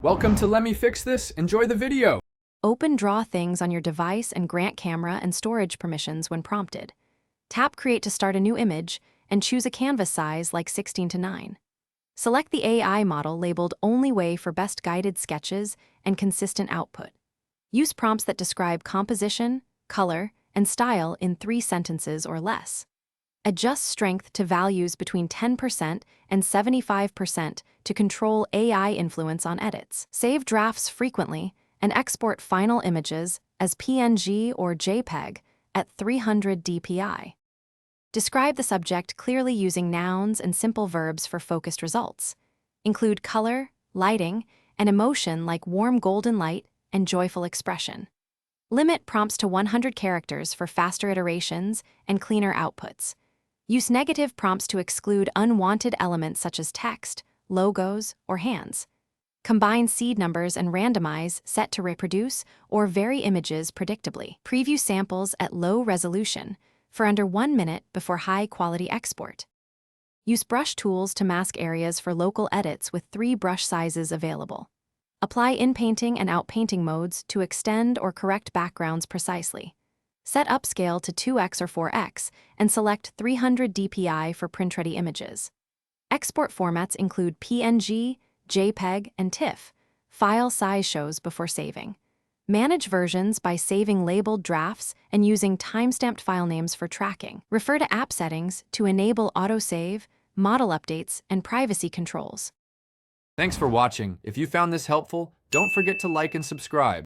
Welcome to Let Me Fix This. Enjoy the video. Open Draw Things on your device and grant camera and storage permissions when prompted. Tap Create to start a new image and choose a canvas size like 16:9. Select the AI model labeled Only Way for best guided sketches and consistent output. Use prompts that describe composition, color, and style in 3 sentences or less. Adjust strength to values between 10% and 75% to control AI influence on edits. Save drafts frequently and export final images as PNG or JPEG at 300 dpi. Describe the subject clearly using nouns and simple verbs for focused results. Include color, lighting, and emotion like warm golden light and joyful expression. Limit prompts to 100 characters for faster iterations and cleaner outputs. Use negative prompts to exclude unwanted elements such as text, logos, or hands. Combine seed numbers and randomize set to reproduce or vary images predictably. Preview samples at low resolution for under 1 minute before high-quality export. Use brush tools to mask areas for local edits with 3 brush sizes available. Apply in-painting and out-painting modes to extend or correct backgrounds precisely. Set upscale to 2x or 4x and select 300 dpi for print-ready images. Export formats include PNG, JPEG, and TIFF. File size shows before saving. Manage versions by saving labeled drafts and using timestamped file names for tracking. Refer to app settings to enable autosave, model updates, and privacy controls. Thanks for watching. If you found this helpful, don't forget to like and subscribe.